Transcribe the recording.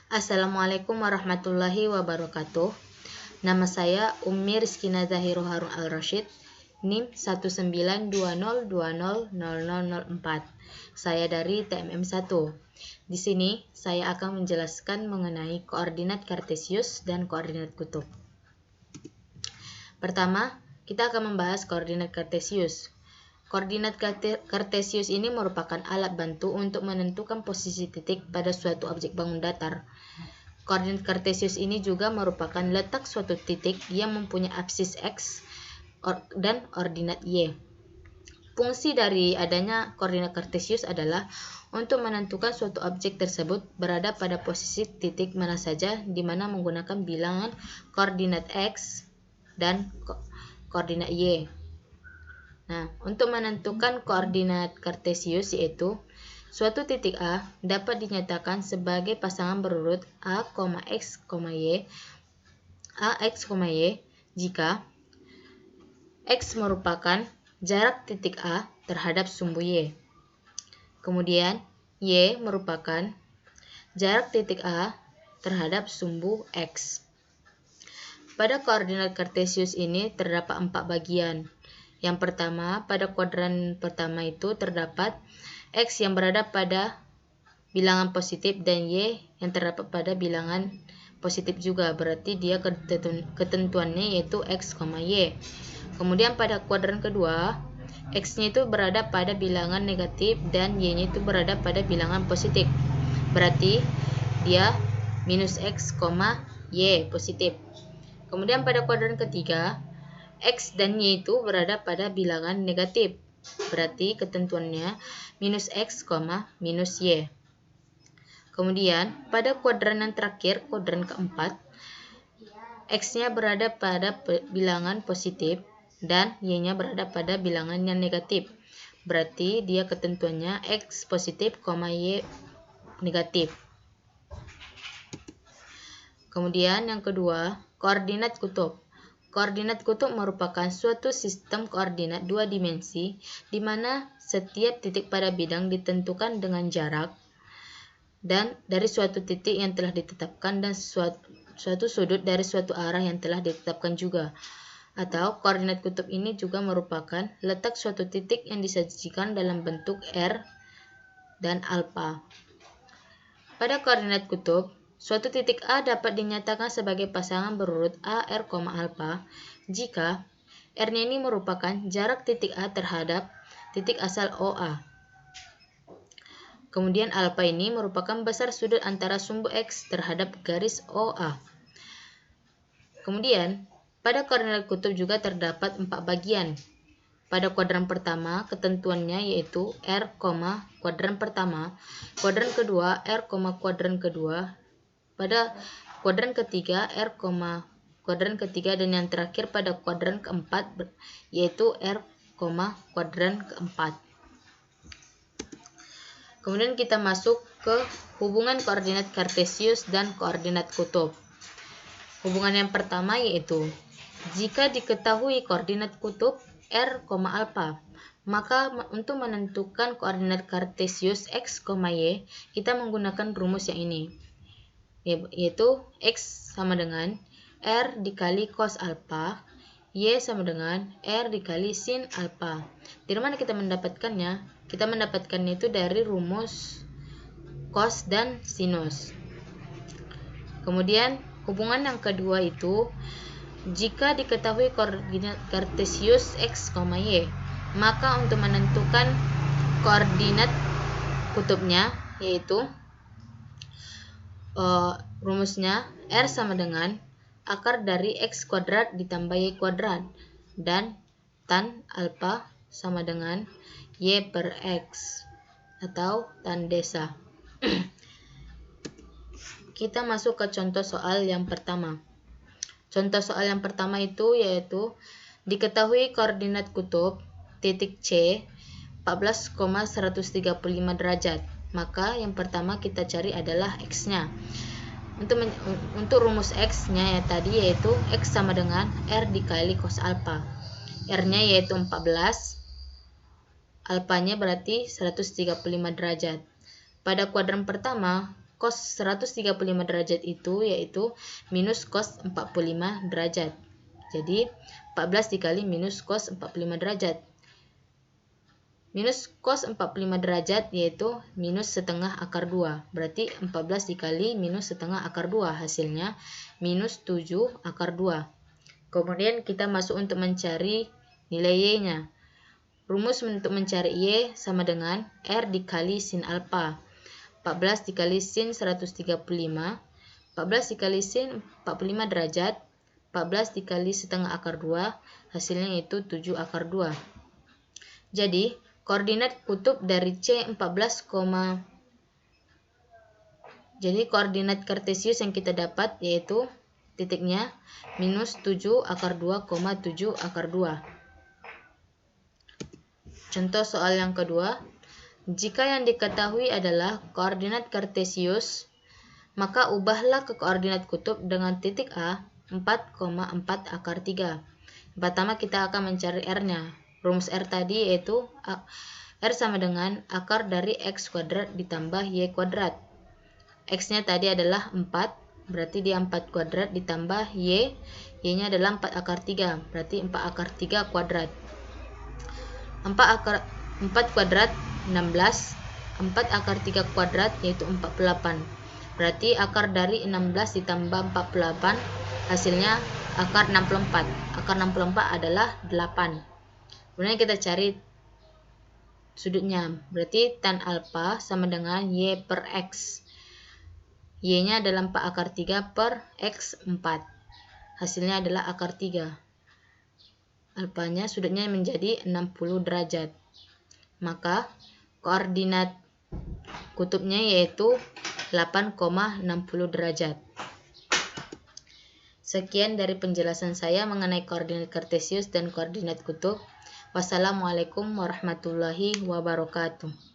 Assalamualaikum warahmatullahi wabarakatuh. Nama saya Ummi Rizkina Zahiru Harun Al-Rashid, NIM 19202000004. Saya dari TMM 1. Di sini saya akan menjelaskan mengenai koordinat kartesius dan koordinat kutub. Pertama, kita akan membahas koordinat kartesius. Koordinat kartesius ini merupakan alat bantu untuk menentukan posisi titik pada suatu objek bangun datar. Koordinat kartesius ini juga merupakan letak suatu titik yang mempunyai absis X dan ordinat Y. Fungsi dari adanya koordinat kartesius adalah untuk menentukan suatu objek tersebut berada pada posisi titik mana saja di mana menggunakan bilangan koordinat X dan koordinat Y. Nah, untuk menentukan koordinat kartesius yaitu suatu titik A dapat dinyatakan sebagai pasangan berurut A, X, Y, AX, Y jika X merupakan jarak titik A terhadap sumbu Y. Kemudian Y merupakan jarak titik A terhadap sumbu X. Pada koordinat kartesius ini terdapat 4 bagian. Yang pertama, pada kuadran pertama itu terdapat X yang berada pada bilangan positif dan Y yang terdapat pada bilangan positif juga. Berarti dia ketentuannya yaitu X, Y. Kemudian pada kuadran kedua, X-nya itu berada pada bilangan negatif dan Y-nya itu berada pada bilangan positif. Berarti dia minus X, Y positif. Kemudian pada kuadran ketiga, X dan Y itu berada pada bilangan negatif. Berarti ketentuannya minus X, minus Y. Kemudian pada kuadran yang terakhir, kuadran keempat, X-nya berada pada bilangan positif dan Y-nya berada pada bilangan yang negatif. Berarti dia ketentuannya X positif, Y negatif. Kemudian yang kedua, koordinat kutub. Koordinat kutub merupakan suatu sistem koordinat 2 dimensi di mana setiap titik pada bidang ditentukan dengan jarak dan dari suatu titik yang telah ditetapkan dan suatu sudut dari suatu arah yang telah ditetapkan juga. Atau koordinat kutub ini juga merupakan letak suatu titik yang disajikan dalam bentuk R dan alfa. Pada koordinat kutub, suatu titik A dapat dinyatakan sebagai pasangan berurut A, R, alfa jika R-nya ini merupakan jarak titik A terhadap titik asal OA. Kemudian alfa ini merupakan besar sudut antara sumbu X terhadap garis OA. Kemudian, pada koordinat kutub juga terdapat 4 bagian. Pada kuadran pertama, ketentuannya yaitu R, kuadran pertama, kuadran kedua, R, kuadran kedua, pada kuadran ketiga, R, kuadran ketiga, dan yang terakhir pada kuadran keempat, yaitu R, kuadran keempat. Kemudian kita masuk ke hubungan koordinat kartesius dan koordinat kutub. Hubungan yang pertama yaitu, jika diketahui koordinat kutub R, alfa, maka untuk menentukan koordinat kartesius X, Y, kita menggunakan rumus yang ini, yaitu X sama dengan R dikali cos alfa, Y sama dengan R dikali sin alfa. Dari mana kita mendapatkannya? Kita mendapatkannya itu dari rumus cos dan sinus. Kemudian hubungan yang kedua itu, jika diketahui koordinat kartesius X, Y, maka untuk menentukan koordinat kutubnya yaitu rumusnya R sama dengan akar dari X kuadrat ditambah Y kuadrat dan tan alfa sama dengan Y per X atau tan desa. Kita masuk ke contoh soal yang pertama. Contoh soal yang pertama itu yaitu diketahui koordinat kutub titik C 14,135 derajat. Maka yang pertama kita cari adalah X-nya. Untuk rumus X-nya ya tadi yaitu X sama dengan R dikali cos alfa. R-nya yaitu 14, alfanya berarti 135 derajat. Pada kuadran pertama, cos 135 derajat itu yaitu minus cos 45 derajat. Jadi 14 dikali minus cos 45 derajat. Minus cos 45 derajat yaitu minus setengah akar 2. Berarti 14 dikali minus setengah akar 2 hasilnya minus 7 akar 2. Kemudian kita masuk untuk mencari nilai y-nya. Rumus untuk mencari y sama dengan r dikali sin alfa. 14 dikali sin 135. 14 dikali sin 45 derajat. 14 dikali setengah akar 2. Hasilnya itu 7 akar 2. Jadi, koordinat kutub dari C14, jadi koordinat kartesius yang kita dapat yaitu titiknya minus 7 akar 2, 7 akar 2. Contoh soal yang kedua, jika yang diketahui adalah koordinat kartesius, maka ubahlah ke koordinat kutub dengan titik A 4,4 akar 3. Pertama kita akan mencari R-nya. Rumus R tadi yaitu R sama dengan akar dari X kuadrat ditambah Y kuadrat. X-nya tadi adalah 4, berarti dia 4 kuadrat ditambah Y. Y-nya adalah 4 akar 3, berarti 4 akar 3 kuadrat. 4 kuadrat 16, 4 akar 3 kuadrat yaitu 48. Berarti akar dari 16 ditambah 48 hasilnya akar 64. Akar 64 adalah 8. Kemudian kita cari sudutnya. Berarti tan alfa sama dengan Y per X. Y-nya adalah 4 akar 3 per X 4. Hasilnya adalah akar 3. Alfanya sudutnya menjadi 60 derajat. Maka koordinat kutubnya yaitu 8,60 derajat. Sekian dari penjelasan saya mengenai koordinat kartesius dan koordinat kutub. Wassalamualaikum warahmatullahi wabarakatuh.